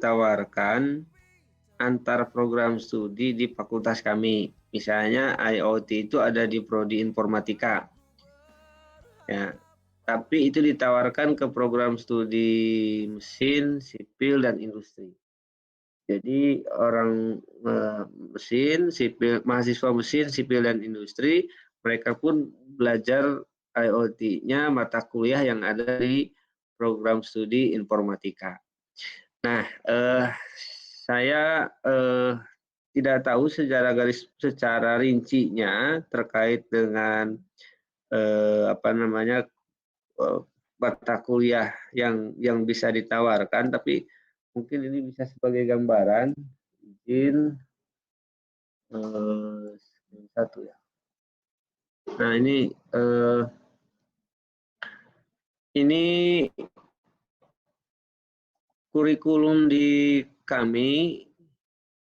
ditawarkan antar program studi di fakultas kami. Misalnya IoT itu ada di prodi informatika. Ya, tapi itu ditawarkan ke program studi mesin, sipil, dan industri. Jadi orang mesin, sipil, mahasiswa mesin, sipil, dan industri, mereka pun belajar IoT-nya mata kuliah yang ada di program studi informatika. Nah, saya tidak tahu secara rincinya terkait dengan mata kuliah yang bisa ditawarkan, tapi mungkin ini bisa sebagai gambaran. Izin satu ya. Nah, ini kurikulum di kami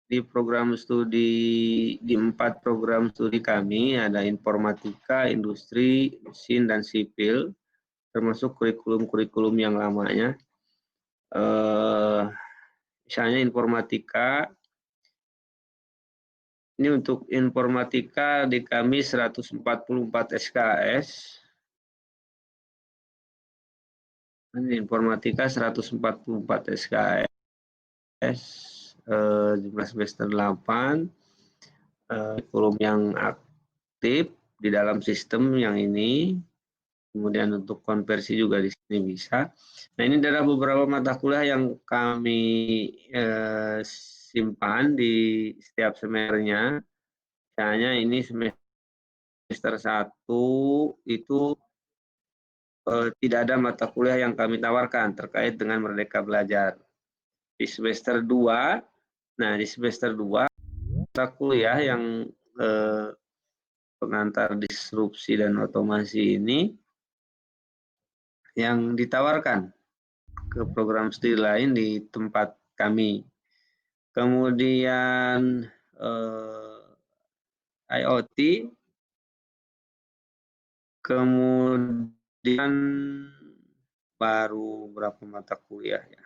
di program studi, di 4 program studi kami ada informatika, industri, mesin, dan sipil, termasuk kurikulum-kurikulum yang lamanya. Misalnya informatika, ini untuk informatika di kami 144 SKS. Ini informatika 144 SKS, jumlah semester 8, kurikulum yang aktif di dalam sistem yang ini, kemudian untuk konversi juga di sini bisa. Nah, ini adalah beberapa mata kuliah yang kami simpan di setiap semesternya. Misalnya ini semester 1 itu tidak ada mata kuliah yang kami tawarkan terkait dengan Merdeka Belajar. Di semester 2, mata kuliah yang pengantar disrupsi dan otomasi ini yang ditawarkan ke program studi lain di tempat kami. Kemudian IoT, kemudian baru berapa mata kuliah ya.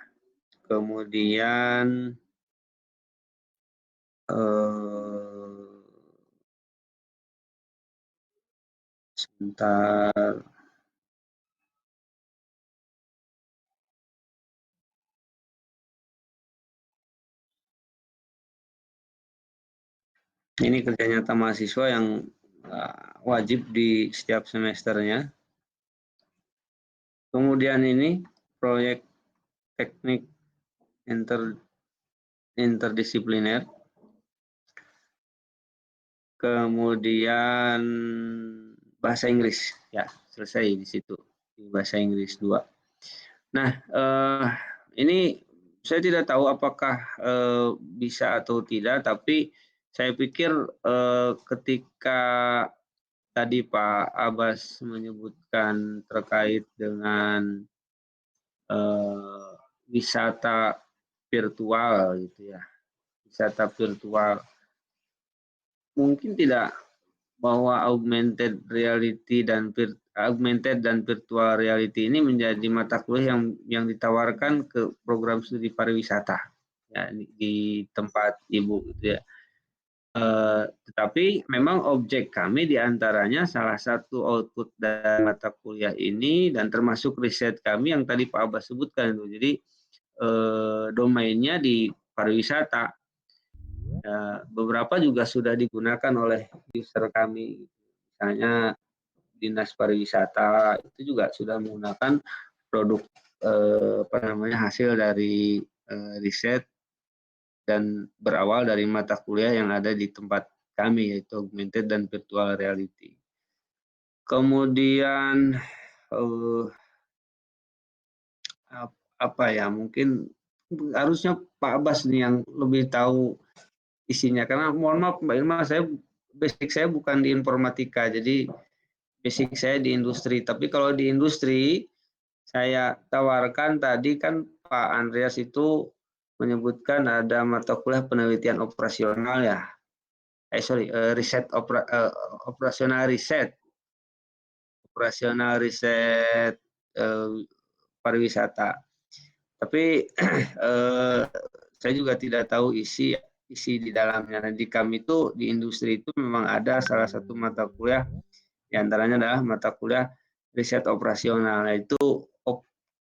Kemudian sebentar. Ini kerja nyata mahasiswa yang wajib di setiap semesternya. Kemudian ini proyek teknik interdisipliner. Kemudian bahasa Inggris, ya selesai di situ, di bahasa Inggris 2. Nah, ini saya tidak tahu apakah bisa atau tidak, tapi saya pikir ketika tadi Pak Abbas menyebutkan terkait dengan wisata virtual gitu ya, wisata virtual, mungkin tidak bahwa augmented dan virtual reality ini menjadi mata kuliah yang ditawarkan ke program studi pariwisata ya, di tempat Ibu gitu ya. Tetapi memang objek kami diantaranya salah satu output dari mata kuliah ini dan termasuk riset kami yang tadi Pak Abbas sebutkan itu. Jadi domainnya di pariwisata. Beberapa juga sudah digunakan oleh user kami, misalnya Dinas Pariwisata itu juga sudah menggunakan produk hasil dari riset dan berawal dari mata kuliah yang ada di tempat kami, yaitu augmented dan virtual reality. Kemudian mungkin harusnya Pak Abbas nih yang lebih tahu isinya, karena mohon maaf Mbak Irma, basic saya bukan di informatika, jadi basic saya di industri. Tapi kalau di industri saya tawarkan tadi kan Pak Andreas itu menyebutkan ada mata kuliah penelitian operasional ya. Operasional riset pariwisata. Tapi saya juga tidak tahu isi di dalamnya. Dan di kami itu di industri itu memang ada salah satu mata kuliah, di antaranya adalah mata kuliah riset operasional, yaitu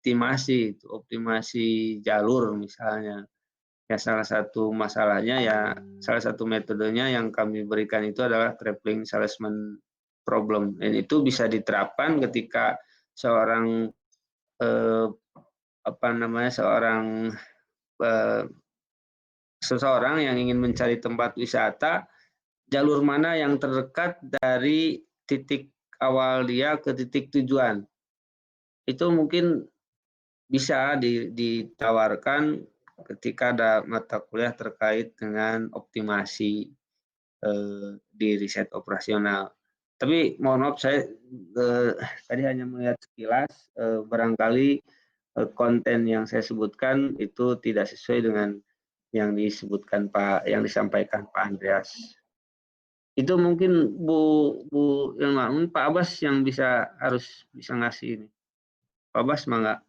optimasi jalur misalnya. Ya salah satu masalahnya ya salah satu metodenya yang kami berikan itu adalah traveling salesman problem, dan itu bisa diterapkan ketika seorang eh, eh, seseorang yang ingin mencari tempat wisata, jalur mana yang terdekat dari titik awal dia ke titik tujuan. Itu mungkin bisa ditawarkan ketika ada mata kuliah terkait dengan optimasi di riset operasional. Tapi mohon maaf, saya tadi hanya melihat sekilas, barangkali konten yang saya sebutkan itu tidak sesuai dengan yang disampaikan Pak Andreas. Itu mungkin Bu Bu yang lain, Pak Abbas yang harus bisa ngasih ini. Pak Abbas mangga.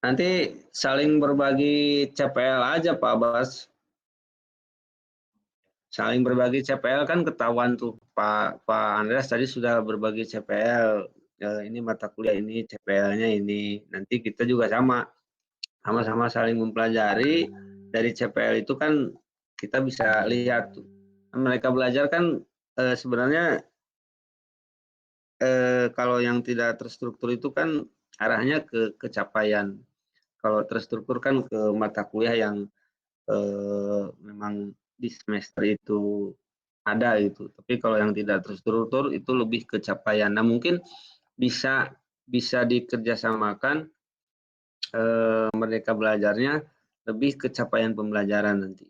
Nanti saling berbagi CPL aja Pak Abbas. Saling berbagi CPL kan ketahuan tuh Pak Andreas tadi sudah berbagi CPL. Ini mata kuliah ini CPL-nya ini. Nanti kita juga sama-sama saling mempelajari dari CPL itu kan kita bisa lihat tuh. Mereka belajar kan sebenarnya kalau yang tidak terstruktur itu kan arahnya ke kecapaian. Kalau terstruktur kan ke mata kuliah yang memang di semester itu ada gitu. Tapi kalau yang tidak terstruktur itu lebih ke capaian. Nah, mungkin bisa bisa dikerjasamakan mereka belajarnya lebih ke capaian pembelajaran nanti.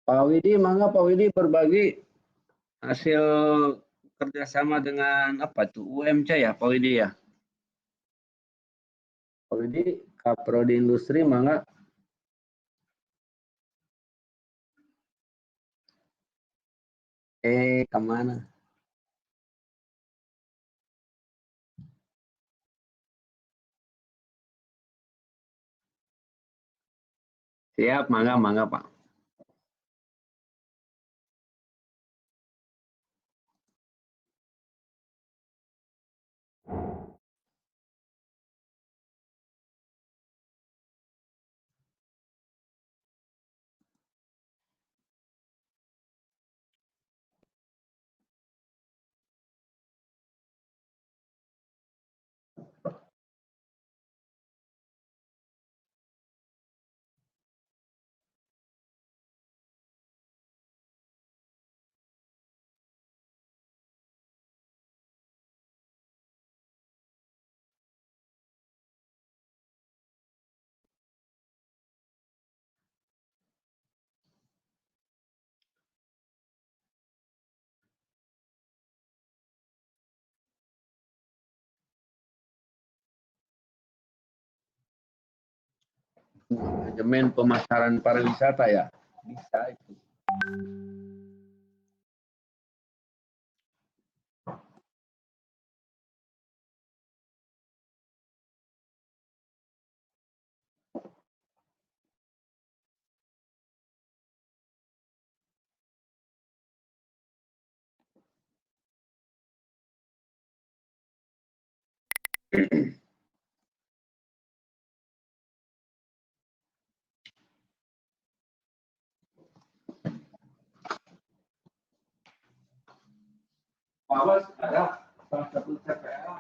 Pak Widi, mangga Pak Widi berbagi hasil kerjasama dengan apa tuh UMC ya Pak Widi ya. Pak Widi, Kaprodi Industri mangga. Kemana? Siap, mangga Pak. manajemen pemasaran pariwisata ya, bisa itu. Awas ada salah satu CPL.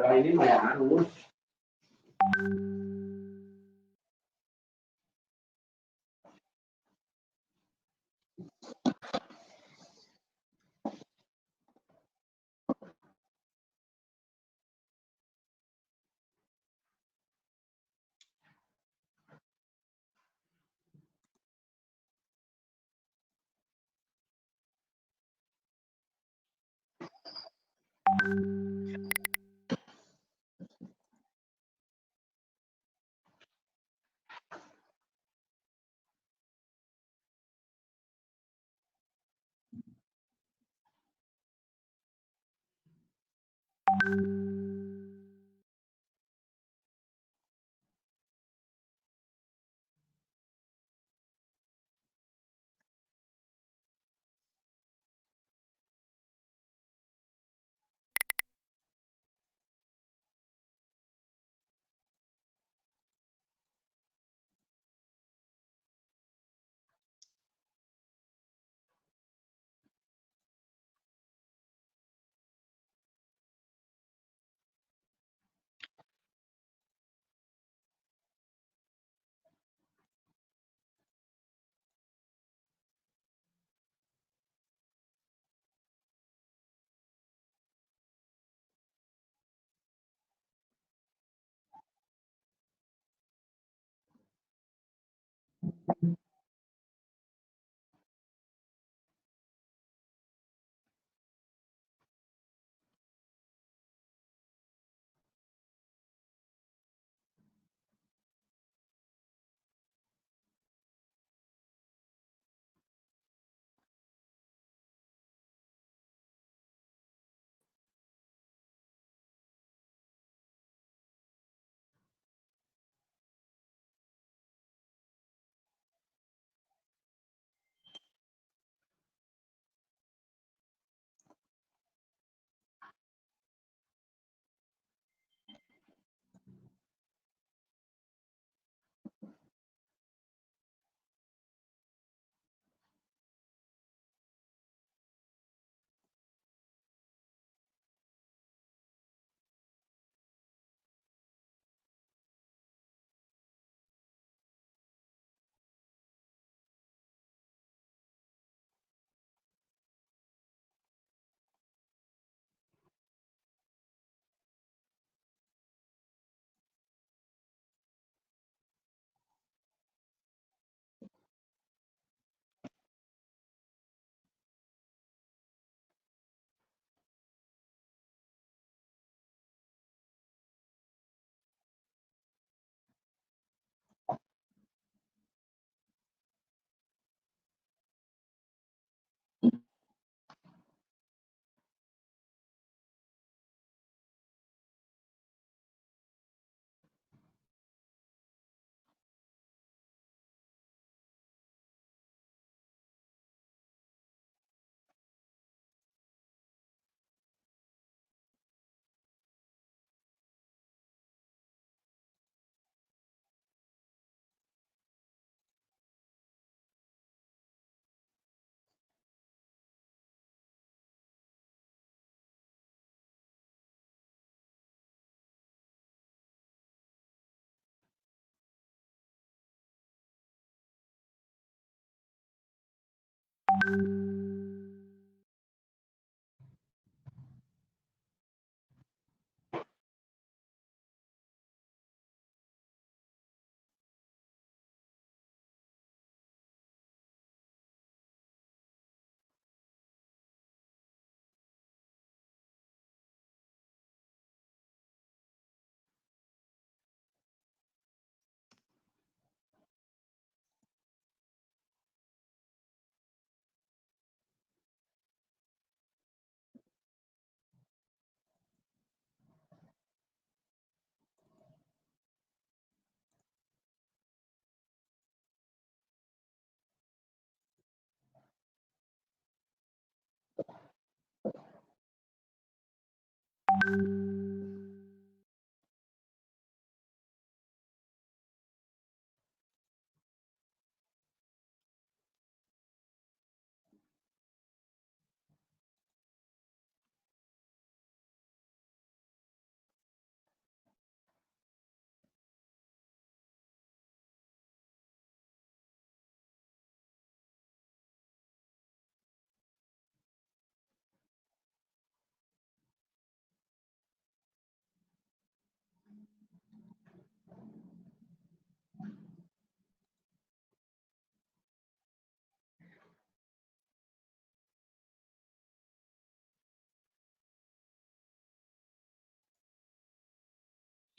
Nah, ini mah yang harus.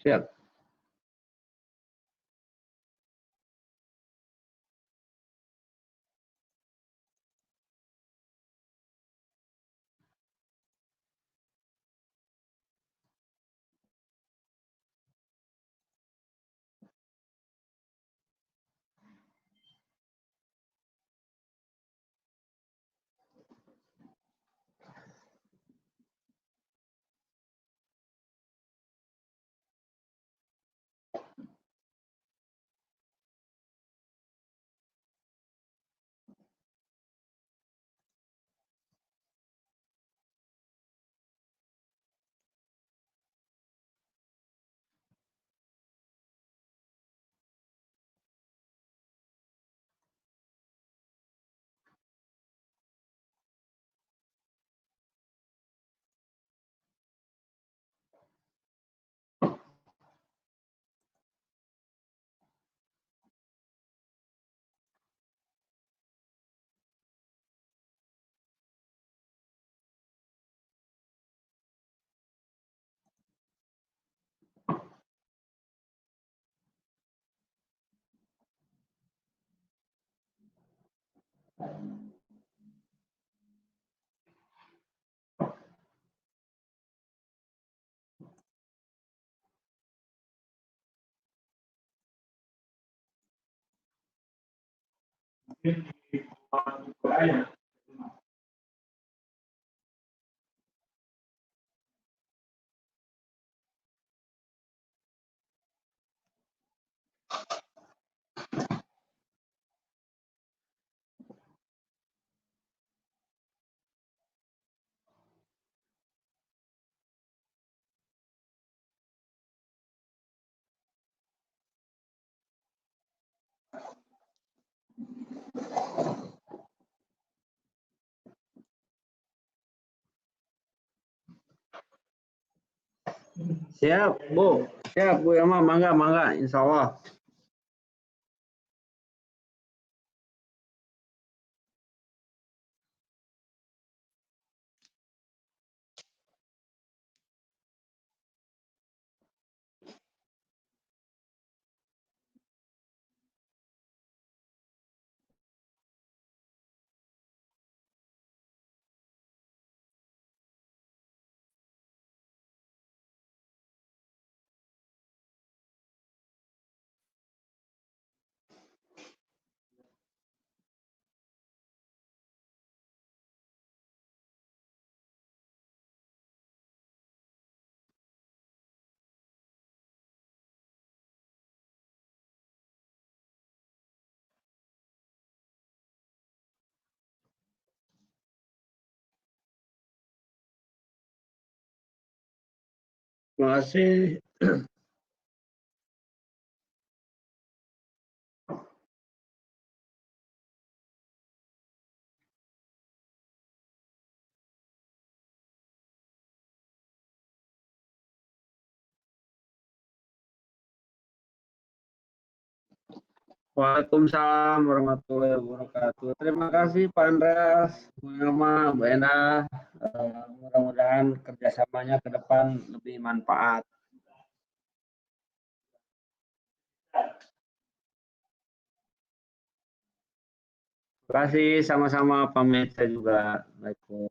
Siap. Siap, Bu. Siap, Bu Yama. Mangga, mangga. Insya Allah. Terima kasih. Waalaikumsalam warahmatullahi wabarakatuh. Terima kasih Pak Andreas, Bu Ilma, Mbak Endah. Mudah-mudahan kerjasamanya ke depan lebih manfaat. Terima kasih, sama-sama pamit saya juga. Assalamualaikum.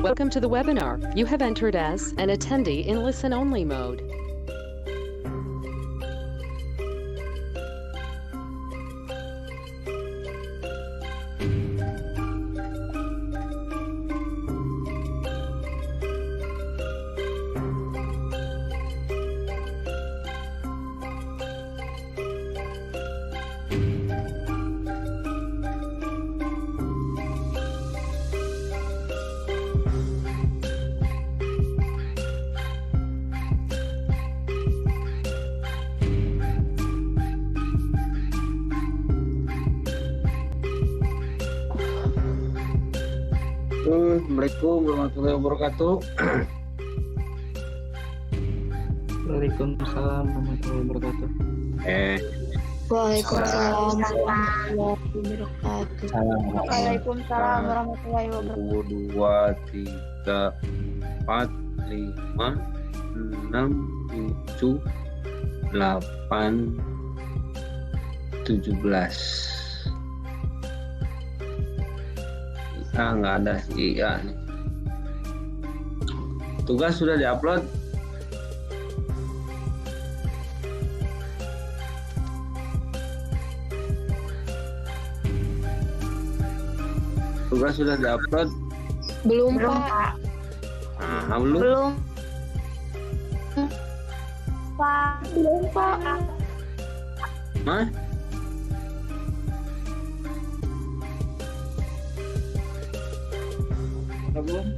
Welcome to the webinar. You have entered as an attendee in listen-only mode. Assalamualaikum warahmatullahi wabarakatuh. Waalaikumsalam warahmatullahi wabarakatuh. Waalaikumsalam warahmatullahi wabarakatuh. Waalaikumsalam warahmatullahi wabarakatuh. 1, 2, 3, 4, 5, 6, 7, 8, 17. Nggak ada iya nih. Tugas sudah diupload. Tugas sudah diupload. Belum, Pak. Nah, belum. Belum, Pak. Hah? Belum.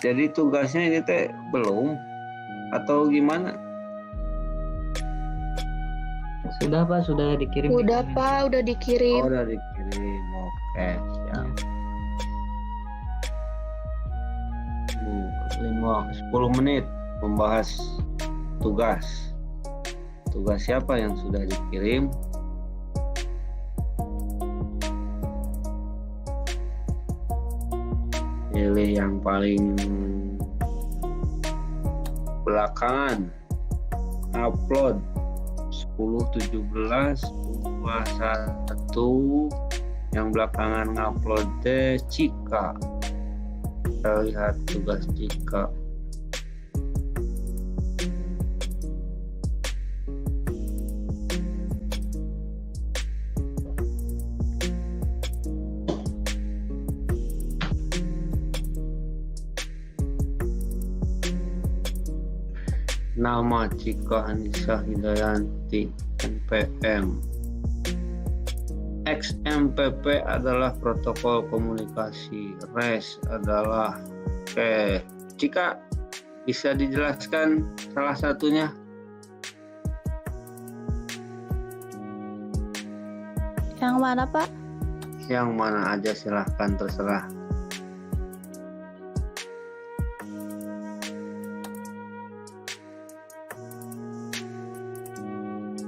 Jadi tugasnya ini teh belum atau gimana? Sudah Pak, sudah dikirim. Udah Pak, udah dikirim. Oh, udah dikirim. Oke, siap. 10 menit membahas tugas. Tugas siapa yang sudah dikirim? Pilih yang paling belakangan. Upload 10/17 21 yang belakangan ngupload teh Cika. Kita lihat tugas Cika. Nama Cika Anissa Hidayanti, NPM. XMPP adalah protokol komunikasi, RES adalah Cika, bisa dijelaskan salah satunya? Yang mana Pak? Yang mana aja silahkan, terserah.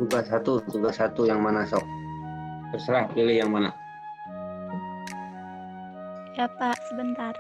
Tugas satu yang mana sok? Terserah, pilih yang mana. Ya Pak, sebentar.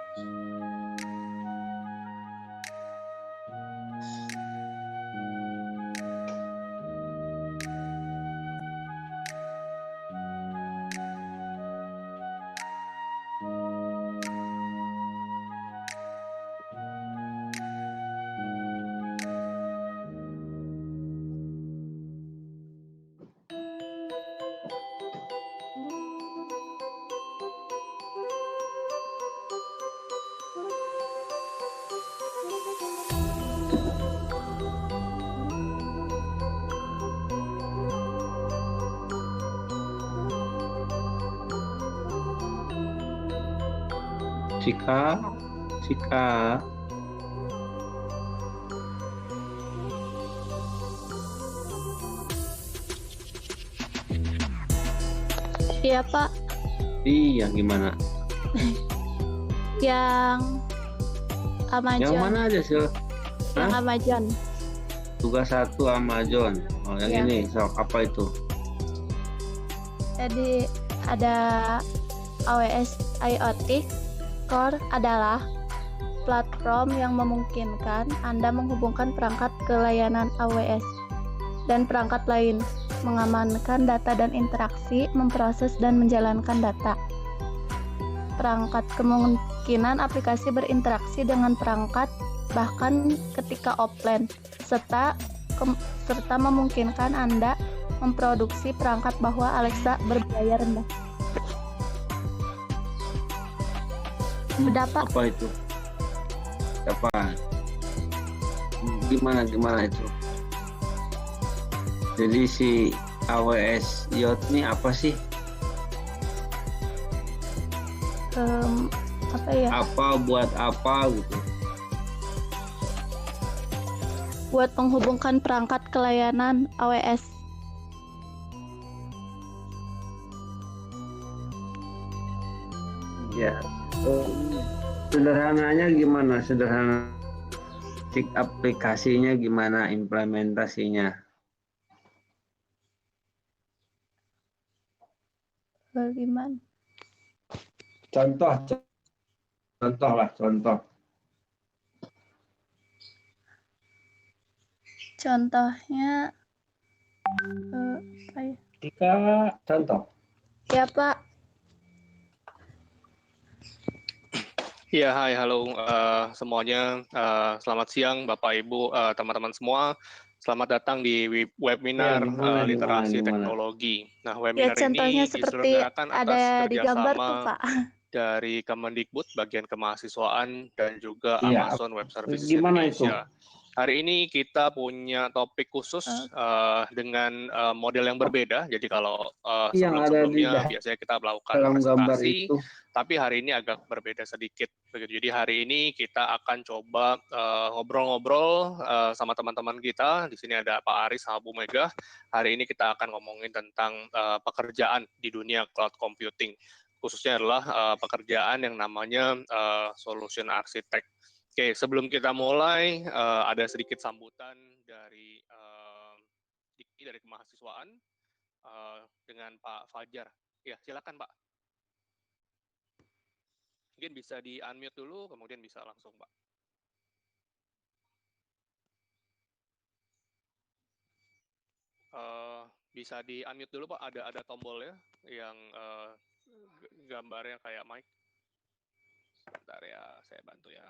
Cika. Iya Pak. Iya, gimana? Yang Amazon. Yang mana aja sih? Yang Amazon. Tugas 1 Amazon. Oh, yang Ya. ini, sok apa itu? Jadi ada AWS IoT Core adalah platform yang memungkinkan Anda menghubungkan perangkat ke layanan AWS dan perangkat lain, mengamankan data dan interaksi, memproses dan menjalankan data. Perangkat kemungkinan aplikasi berinteraksi dengan perangkat bahkan ketika offline, serta memungkinkan Anda memproduksi perangkat bahwa Alexa berbiaya rendah. Berapa? Apa itu? Apa? Gimana itu? Jadi si AWS Yacht ini apa sih? Apa ya? Apa buat apa gitu? Buat menghubungkan perangkat ke layanan AWS. Ya, sederhananya gimana? Sederhana aplikasinya gimana, implementasinya? Bagaimana? Contoh lah. Contohnya apa ya? Jika contoh. Ya Pak. Ya, hai, halo semuanya. Selamat siang, Bapak, Ibu, teman-teman semua. Selamat datang di webinar literasi teknologi. Nah, webinar contohnya ini seperti diselenggarakan ada atas di gambar tuh, kerjasama Pak. dari Kemendikbud, bagian kemahasiswaan, dan juga Iya, Amazon Web Services gimana itu? Indonesia. Hari ini kita punya topik khusus dengan model yang berbeda. Jadi kalau Yang ada di sebelum-sebelumnya biasanya kita melakukan dalam gambar presentasi, itu. tapi hari ini agak berbeda sedikit. Begitu. Jadi hari ini kita akan coba ngobrol-ngobrol sama teman-teman kita. Di sini ada Pak Aris sama Bu Mega. Hari ini kita akan ngomongin tentang pekerjaan di dunia cloud computing. Khususnya adalah pekerjaan yang namanya solution architect. Oke, sebelum kita mulai, ada sedikit sambutan dari Diki dari kemahasiswaan dengan Pak Fajar. Ya, silakan Pak. Mungkin bisa di-unmute dulu, kemudian bisa langsung Pak. Bisa di-unmute dulu Pak, ada tombolnya yang gambarnya kayak mic. Sebentar ya, saya bantu ya.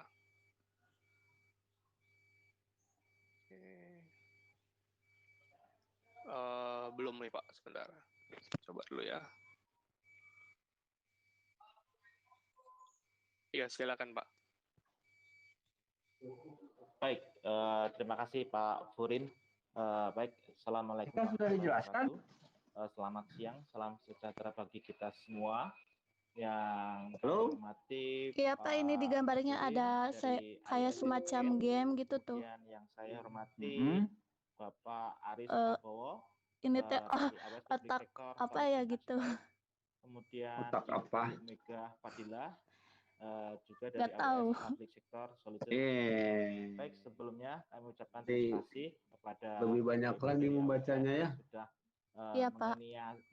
Belum nih Pak, sebentar. Coba dulu ya. Iya, silakan Pak. Baik, terima kasih Pak Furin. Baik, Assalamualaikum Kita sudah dijelaskan. Selamat siang, salam sejahtera bagi kita semua yang Halo? hormati. Iya Pak, ini di gambarnya Furin ada dari kayak ISDN, semacam game gitu tuh. kemudian yang saya hormati Bapak Aris Prabowo. Ini teh dari AWS Public otak Sector apa ya Solution gitu. Architect. Kemudian Otak apa? Ibu Mega Fadilah, juga dari Nggak tahu. AWS Public Sector Solution. Baik, sebelumnya kami ucapkan terima kasih kepada lebih banyak lagi membacanya ya. Sudah Iya, Pak.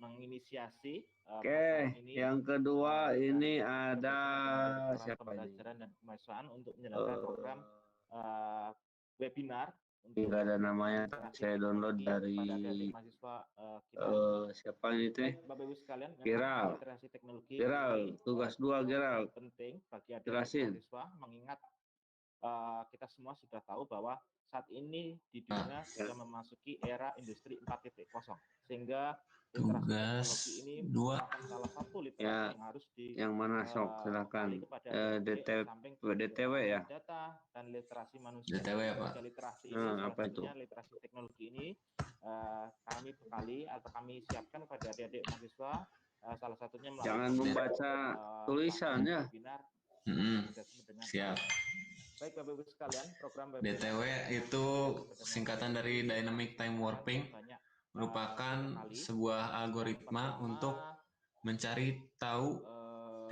menginisiasi Oke, program ini. yang kedua ini Dan ada Direktorat siapa ini? Pembelajaran dan Kemahasiswaan untuk menjalankan program webinar untuk Enggak ada namanya, saya download dari kepada adik-adik mahasiswa kita. siapa ini teh? Baik, Bapak Ibu sekalian, memang Gerald. literasi teknologi Gerald, ini tugas 2 Gerald. penting bagi adik-adik Jelasin. mahasiswa, mengingat kita semua sudah tahu bahwa saat ini di dunia sudah memasuki era industri 4.0, sehingga literasi teknologi ini merupakan salah satu literasi Ya, yang harus yang mana sok silakan. DTW ya. Data dan literasi manusia. DTW ya, Pak. Literasi ini Nah, salah apa itu? satunya literasi teknologi ini kami bekali atau kami siapkan kepada adik-adik mahasiswa, salah satunya melalui Jangan membaca tulisannya. webinar. Siap. Baik Bapak Ibu sekalian, program DTW itu singkatan dari Dynamic Time Warping, merupakan sebuah algoritma untuk mencari tahu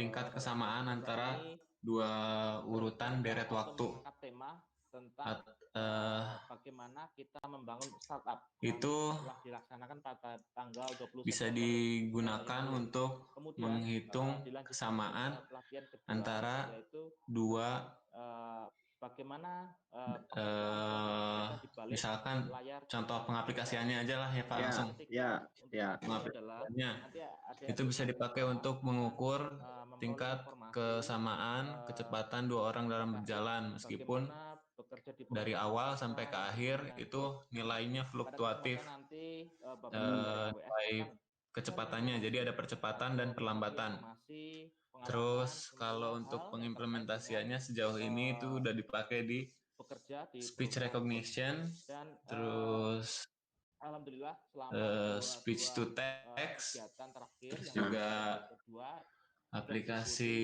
tingkat kesamaan antara dua urutan deret waktu. Tema tentang bagaimana kita membangun startup. Itu telah dilaksanakan pada tanggal 20 bisa September digunakan untuk menghitung kesamaan antara dua bagaimana misalkan contoh pengaplikasiannya aja lah ya Pak, langsung. Pengaplikasiannya itu bisa dipakai untuk mengukur tingkat kesamaan kecepatan dua orang dalam berjalan, meskipun dari awal sampai ke akhir itu nilainya fluktuatif nilai kecepatannya, jadi ada percepatan dan perlambatan. Terus kalau untuk pengimplementasiannya sejauh ini itu udah dipakai di speech recognition, terus alhamdulillah speech to text, terus juga aplikasi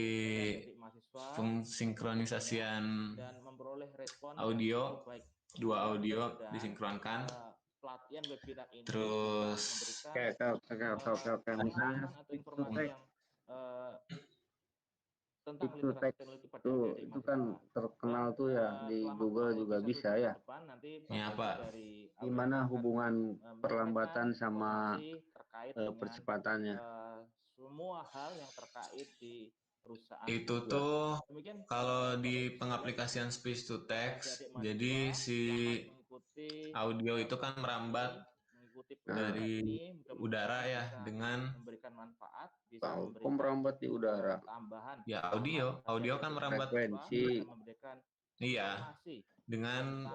pengsinkronisasian audio, dua audio disinkronkan. Terus Oke. Misalnya itu teks itu kan terkenal tuh ya di Google juga bisa ya. Ya Pak. Gimana hubungan perlambatan sama percepatannya? Semua hal yang terkait di perusahaan itu tuh kalau di pengaplikasian speech to text, jadi si audio itu kan merambat dari udara ya dengan memberikan manfaat, kok merambat di udara? tambahan. Ya audio kan merambat frekuensi. Iya, dengan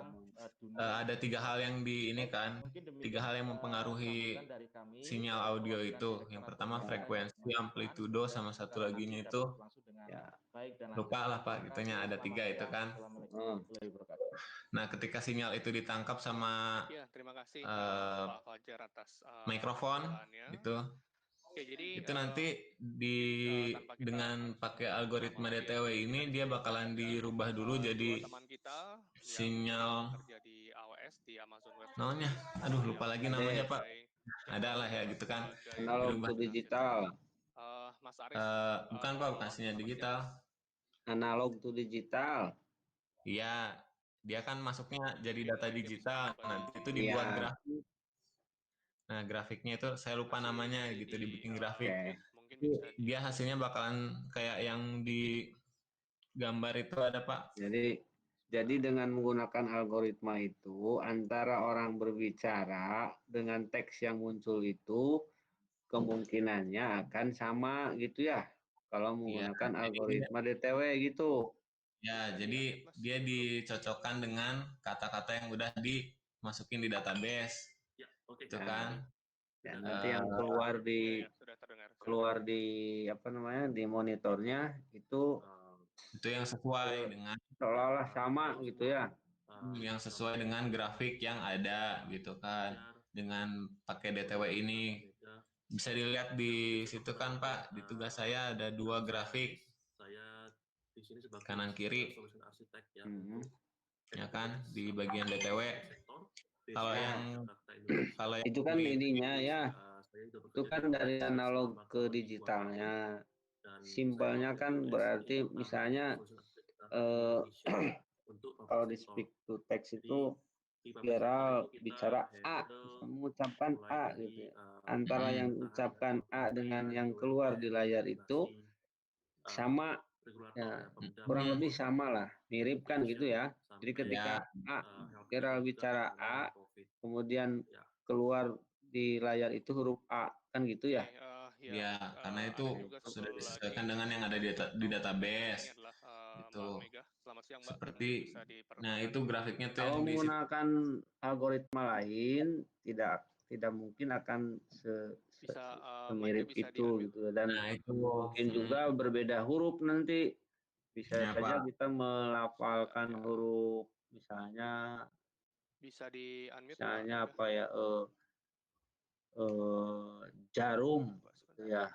ada tiga hal yang di ini kan, tiga hal yang mempengaruhi sinyal audio itu. Yang pertama frekuensi, amplitudo, sama satu laginya itu ya lupa lah Pak, gitunya ada tiga itu kan. Nah, ketika sinyal itu ditangkap sama Ya, terima kasih Pak Fajar atas mikrofon penjelasannya. itu. Oke, jadi Itu nanti dengan pakai algoritma DTW ini dia bakalan dirubah dulu jadi teman kita sinyal kerja di AWS di Amazon Web namanya. Aduh, lupa lagi namanya, Pak. Ada lah ya gitu kan. Analog to digital. Mas Aris. Bukan Pak, bukan sinyal digital. Analog to digital. Iya, dia kan masuknya jadi data digital. Nanti itu dibuat grafik. Nah, grafiknya itu saya lupa namanya gitu, dibikin grafik. Dia hasilnya bakalan kayak yang di gambar itu ada, Pak. Jadi dengan menggunakan algoritma itu, antara orang berbicara dengan teks yang muncul itu kemungkinannya akan sama gitu ya, kalau menggunakan algoritma DTW gitu. Ya, jadi dia dicocokkan dengan kata-kata yang udah dimasukin di database. Itu kan. Ya, nanti yang keluar di apa namanya di monitornya itu yang sesuai dengan seolah-olah sama gitu ya. Yang sesuai dengan grafik yang ada gitu kan. Dengan pakai DTW ini bisa dilihat di situ kan Pak, di tugas saya ada 2 grafik kanan kiri ya kan di bagian DTW. Kalau yang itu kan ininya ya, itu kan dari analog ke digitalnya. Simpelnya kan berarti misalnya kalau di speak to text itu Gerald bicara A, mengucapkan A gitu ya. Antara yang ucapkan A dengan yang keluar di layar itu sama ya, kurang lebih sama lah, mirip kan gitu ya. Jadi ketika Gerald bicara A, kemudian keluar di layar itu huruf A, kan gitu ya? Ya, karena itu sudah disesuaikan dengan yang ada di database. Itu seperti, nah itu grafiknya tuh kalau yang menggunakan algoritma lain tidak mungkin akan semirip itu gitu, dan mungkin juga berbeda huruf nanti. Bisa saja kita melafalkan huruf misalnya apa ya, jarum ya,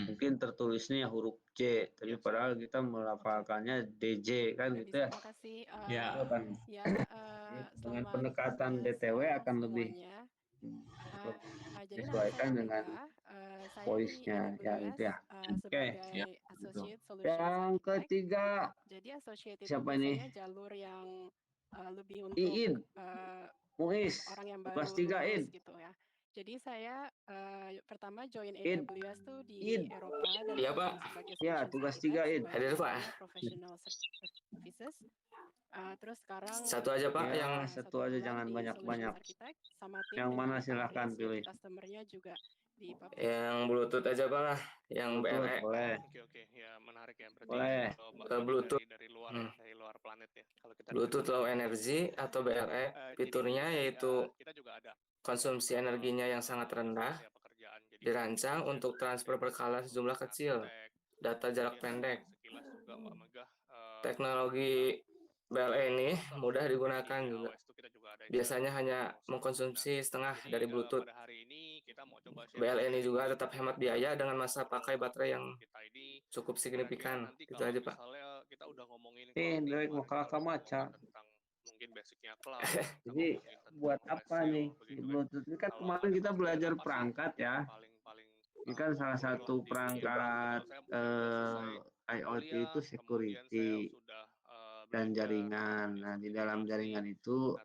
mungkin tertulisnya huruf C tapi padahal kita melafalkannya DJ kan gitu ya. Ya, dengan pendekatan DTW akan lebih disesuaikan dengan voice-nya ya gitu ya. Oke. Yang ketiga siapa ini? Iin, Muiz, kelas 3 Iin. Jadi saya pertama join AWS tuh di Eropa dan iya Pak. Ya, tugas 3 Iin. Hadir Pak. Professional services. Terus sekarang satu aja Pak, ya, yang satu aja jangan banyak-banyak. Yang mana silahkan pilih. Customer-nya juga di yang Bluetooth aja Pak lah, yang BLE. Boleh. Oke, ya menarik ya. Berarti boleh. Bluetooth dari luar planet ya. Kalau kita Bluetooth low energy atau BLE, fiturnya yaitu konsumsi energinya yang sangat rendah, dirancang untuk transfer berkala sejumlah kecil, data jarak pendek. Teknologi BLE ini mudah digunakan juga. Biasanya hanya mengkonsumsi setengah dari Bluetooth. BLE ini juga tetap hemat biaya dengan masa pakai baterai yang cukup signifikan. Gitu aja Pak. Dari mau kalah maca. Jadi buat apa nih Bluetooth ini kan kemarin kita belajar perangkat ya. Ini kan salah satu perangkat IoT itu security dan jaringan. Nah, di dalam jaringan itu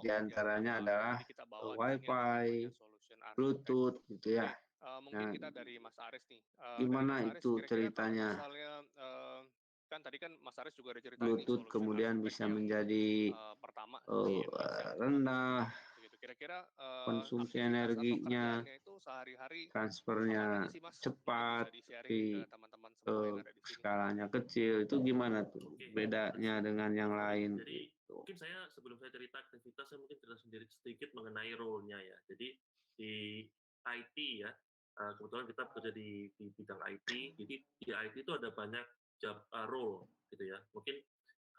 diantaranya adalah Wi-Fi, Bluetooth gitu ya. Nah, gimana itu ceritanya? Kan tadi kan Mas Aris juga ada cerita Bluetooth kemudian bisa menjadi rendah, konsumsi energinya, transfernya cepat, tapi skalanya kecil. Itu gimana tuh bedanya dengan yang lain? Jadi mungkin saya sebelum saya cerita aktivitas, saya mungkin cerita sedikit mengenai role-nya ya. Jadi di IT ya, kebetulan kita bekerja di bidang IT. Jadi di IT itu ada banyak job role gitu ya. Mungkin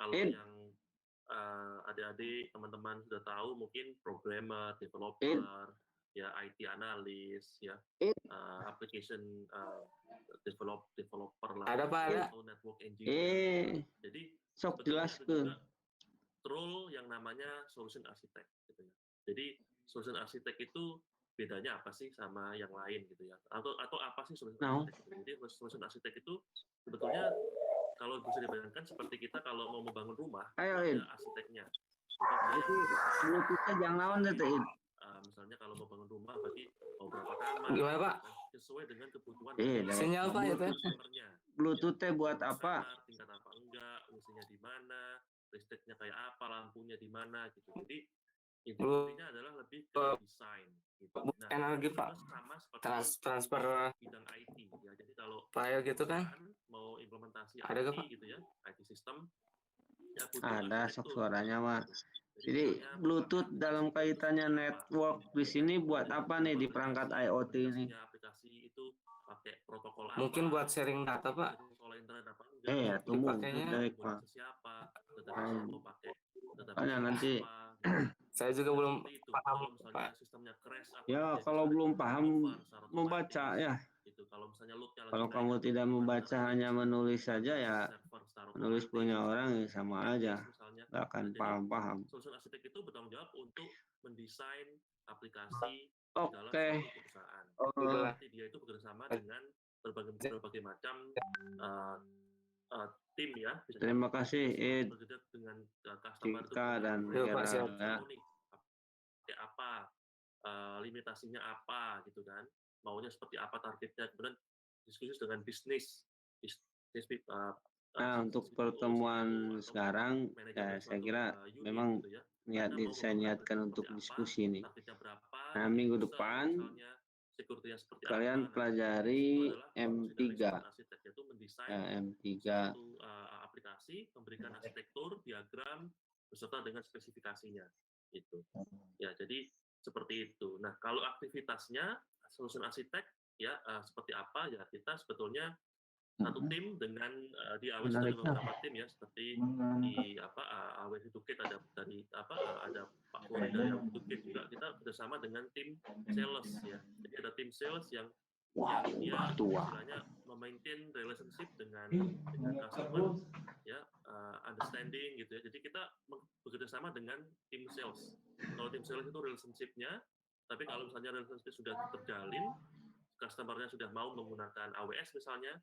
kalau yang adik-adik, teman-teman sudah tahu mungkin programmer, developer, ya IT analis, ya application developer lah, Ada Pak, ada. atau network engineer. Jadi sok jelaskan role yang namanya solution architect gitu ya. Jadi solution architect itu bedanya apa sih sama yang lain gitu ya? Atau apa sih solution architect? Jadi solution architect itu sebetulnya kalau bisa dibayangkan seperti kita kalau mau membangun rumah, ada arsiteknya. Itu Bluetooth-nya jangan lawan deh. Misalnya kalau mau bangun rumah, berarti mau berapa kamar? Gimana Pak? Sesuai dengan kebutuhan. Sinyal Pak itu. Bluetooth-nya buat apa? Tingkat apa enggak? Fungsinya di mana? Listriknya kayak apa? Lampunya di mana? Gitu. Jadi intinya adalah lebih ke desain. Gitu. Nah, energi Pak. Sama Transfer bidang IT. Ya, jadi kalau file gitu kan? Mau implementasi ada IT Pak? gitu ya, IT system. Ya, ada sok suaranya mah. Jadi Bluetooth dalam kaitannya network di sini buat apa nih di perangkat IoT ini? Aplikasi itu pakai protokol apa? Mungkin buat sharing data Pak. Kalau internet apa enggak? Ya tunggu baik Pak. Siapa? Mau pakai nanti. Saya juga belum paham Pak. Sistemnya crash. Ya kalau belum paham membaca ya. Gitu. Kalau misalnya kalau kamu tidak membaca hanya menulis saja ya menulis punya orang ya sama aja nggak akan paham. Solution architect itu bertanggung jawab untuk mendesain aplikasi dalam perusahaan. Nanti dia itu bekerjasama dengan berbagai macam tim ya. Terima kasih dengan customer dan kayak apa, limitasinya apa gitu kan. Maunya seperti apa targetnya, kemudian diskusi dengan bisnis. Untuk pertemuan sekarang, ya, saya kira memang saya niatkan untuk diskusi ini. Nah, minggu depan kalian pelajari M3, M3 aplikasi, memberikan arsitektur, diagram, beserta dengan spesifikasinya. Itu. Ya, jadi seperti itu. Nah, kalau aktivitasnya solution architect ya seperti apa ya, kita sebetulnya satu tim dengan di AWS ada beberapa tim ya, seperti di AWS Educate ada dari ada Pak Kori dari AWS Educate juga, kita bersama dengan tim sales ya. Jadi ada tim sales yang dia istilahnya memaintain relationship dengan customer ya, understanding gitu ya. Jadi kita bekerja sama dengan tim sales. Kalau tim sales itu relationship-nya, tapi kalau misalnya relationship sudah terjalin, customer-nya sudah mau menggunakan AWS misalnya,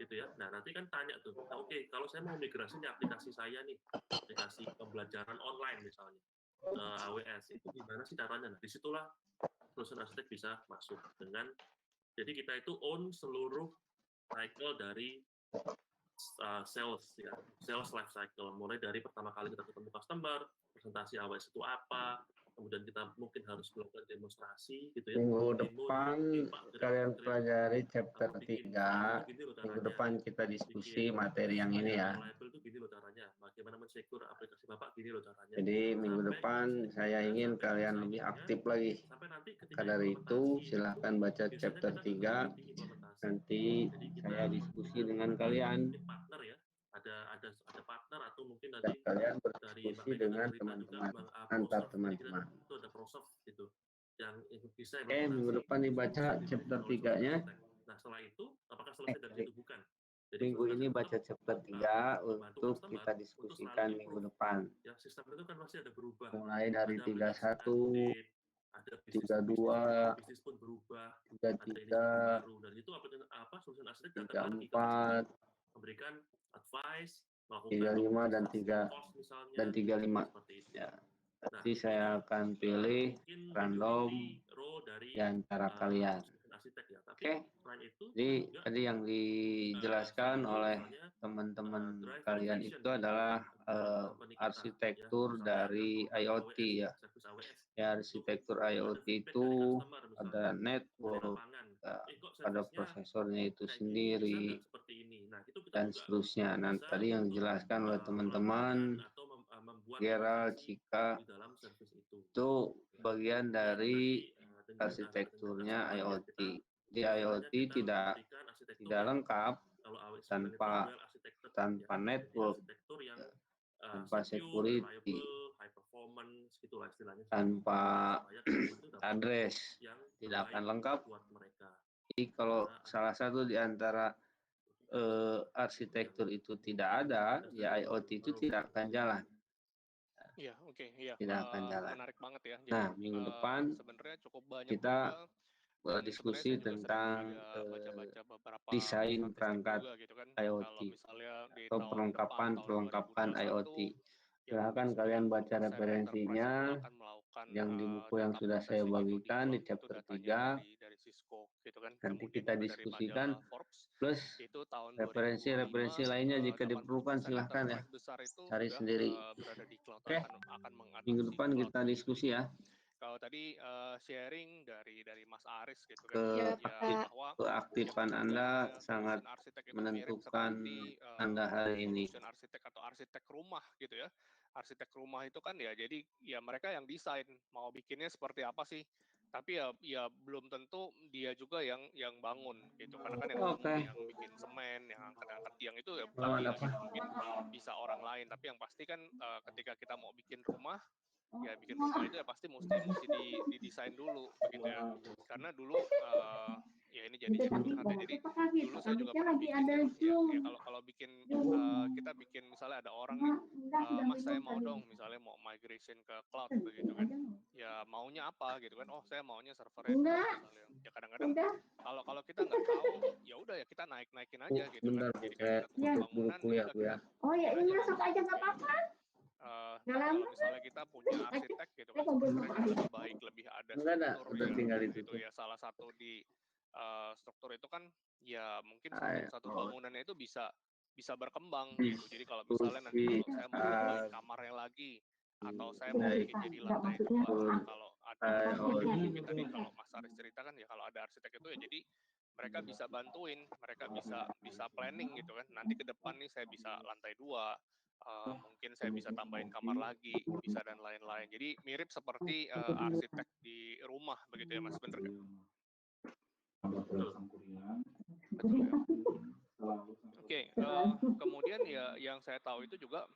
gitu ya. Nah, nanti kan tanya tuh, oke, kalau saya mau migrasi aplikasi saya nih, aplikasi pembelajaran online misalnya, AWS, itu gimana sih caranya? Nah, disitulah solution architect bisa masuk dengan, jadi kita itu own seluruh cycle dari sales ya, sales life cycle, mulai dari pertama kali kita ketemu customer, presentasi AWS itu apa, kemudian kita mungkin harus melakukan demonstrasi gitu ya. Minggu depan kalian pelajari chapter 3, minggu depan kita diskusi materi yang ini ya. Itu gini loh caranya, bagaimana men-secure aplikasi Bapak, gini loh caranya. Jadi minggu depan saya ingin kalian lebih aktif lagi. Maka dari itu silahkan baca chapter 3, nanti saya diskusi dengan kalian. Ada partner atau mungkin nanti kalian berdiskusi dengan teman-teman, antar teman-teman. Itu ada Microsoft gitu yang bisa minggu depan dibaca chapter 3-nya. Nah, setelah itu apakah selesai dari situ? Bukan. Jadi, minggu ini baca chapter 3 untuk kita diskusikan minggu depan. Ya, sistem itu kan masih ada berubah. Mulai dari 31, 32, bisnis pun berubah, 33, dan itu apa solution architect 34, memberikan advice, 35 dan 35 ya. Nanti saya akan pilih random di antara kalian. Oke. Jadi tadi yang dijelaskan oleh teman-teman kalian itu adalah arsitektur dari IoT ya. Ya, arsitektur IoT itu ada network, ada prosesornya itu sendiri, dan seterusnya. Nah, tadi yang dijelaskan oleh teman-teman Gerald, Cika, itu bagian dari arsitekturnya IoT. Di IoT tidak lengkap tanpa network. tanpa secure, security, reliable, high performance, gitulah istilahnya. tanpa Supaya customer itu dapat address, yang tidak akan terbaik lengkap. buat mereka. Jadi kalau Karena salah satu di antara arsitektur itu tidak ada, ya IoT itu tidak akan jalan. Iya, oke, iya. Tidak akan jalan. Menarik banget ya. Jadi Nah, minggu depan sebenarnya cukup banyak kita juga, dan berdiskusi sebenarnya saya juga sering tentang juga baca-baca beberapa desain statistik perangkat juga gitu kan. IoT Kalau misalnya di atau tahun depan, tahun perlengkapan IoT. 2021, yang Silahkan mungkin kalian 90% baca enterprise referensinya itu akan melakukan yang di buku yang data sudah saya processing itu di bagikan di cloud, itu chapter datanya 3. dari Cisco gitu kan. Nanti Kemudian kita juga dari diskusikan majalah Forbes plus itu tahun referensi 2025 lainnya jika diperlukan 80% silahkan ya. enterprise besar itu Cari sudah sendiri. berada di cloud, Oke. akan Minggu mengadopsi depan cloud kita gitu. diskusi ya. Kalau tadi sharing dari Mas Aris gitu kan, bahwa Keaktifan ya Anda pekerjaannya sangat solution arsitek itu mirip menentukan seperti Anda hari ini. solution arsitek atau arsitek rumah gitu ya. Arsitek rumah itu kan ya jadi ya mereka yang desain mau bikinnya seperti apa sih. Tapi ya belum tentu dia juga yang bangun gitu. Karena kan yang bikin semen, yang angkat-angkat tiang itu ya lagi-lagi mungkin bisa orang lain. Tapi yang pasti kan ketika kita mau bikin rumah, ya bikin rumah itu ya pasti mesti didesain dulu begitu ya. Karena dulu ya ini jadi curhat ya. Jadi dulu saya juga pernah bikin ya kalau bikin kita bikin misalnya ada orang nih, Mas saya mau dong misalnya mau migration ke cloud begitu kan. Ya maunya apa gitu kan. Oh, saya maunya servernya misalnya. Ya kadang-kadang kalau kita nggak tahu, ya udah ya kita naikin aja gitu kan. Jadi kita tukang bangunan ya udah kita. Oh ya ini masuk aja nggak apa-apa. Kalau misalnya kita punya arsitek gitu kan, sebenarnya kan lebih baik lebih ada struktur gitu ya. Salah satu di struktur itu kan ya mungkin satu bangunannya itu bisa berkembang gitu. Jadi kalau misalnya nanti kalau saya mau tambahin kamarnya lagi atau saya mau bikin jadi lantai 2, kalau ada mungkin tadi kalau Mas Aris cerita kan ya kalau ada arsitek itu ya jadi mereka bisa bantuin, mereka bisa planning gitu kan. Nanti ke depan nih saya bisa lantai 2. Mungkin saya bisa tambahin kamar lagi, bisa dan lain-lain. Jadi mirip seperti arsitek di rumah begitu ya Mas, bener nggak? Betul ya. Oke, kemudian ya yang saya tahu itu juga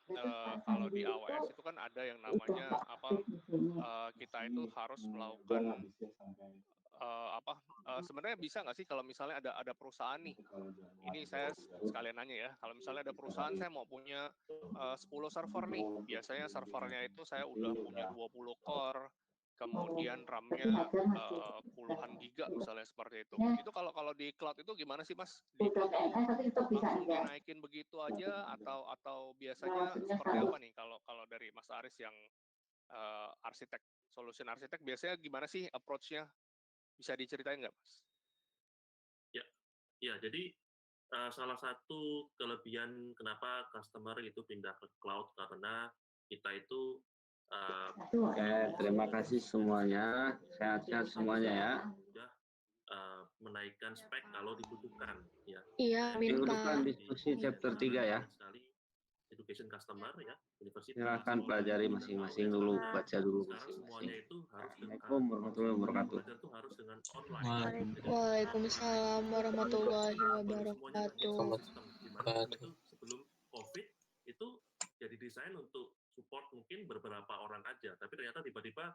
kalau di AWS itu kan ada yang namanya kita itu harus melakukan sebenarnya bisa nggak sih kalau misalnya ada perusahaan nih, ini saya sekalian nanya ya, kalau misalnya ada perusahaan saya mau punya 10 server nih, biasanya servernya itu saya udah punya 20 core, kemudian RAM-nya puluhan giga misalnya seperti itu. Itu kalau di cloud itu gimana sih Mas? Di cloud itu langsung dinaikin begitu aja atau biasanya seperti apa nih kalau dari Mas Aris yang arsitek, solution arsitek biasanya gimana sih approach-nya? Bisa diceritain nggak, Mas? Ya, jadi salah satu kelebihan kenapa customer itu pindah ke cloud karena kita itu terima kasih semuanya, sehat-sehat semuanya ya. Sudah menaikkan spek kalau dibutuhkan ya. Iya, minggu depan diskusi chapter 3 ya. Sekali education customer ya, universitas. Silakan pelajari masing-masing dulu, baca dulu masing-masing. Semuanya itu harus Assalamualaikum warahmatullahi wabarakatuh. belajar tuh harus dengan online. Waalaikumsalam warahmatullahi wabarakatuh. Itu sebelum COVID itu jadi desain untuk support mungkin beberapa orang aja, tapi ternyata tiba-tiba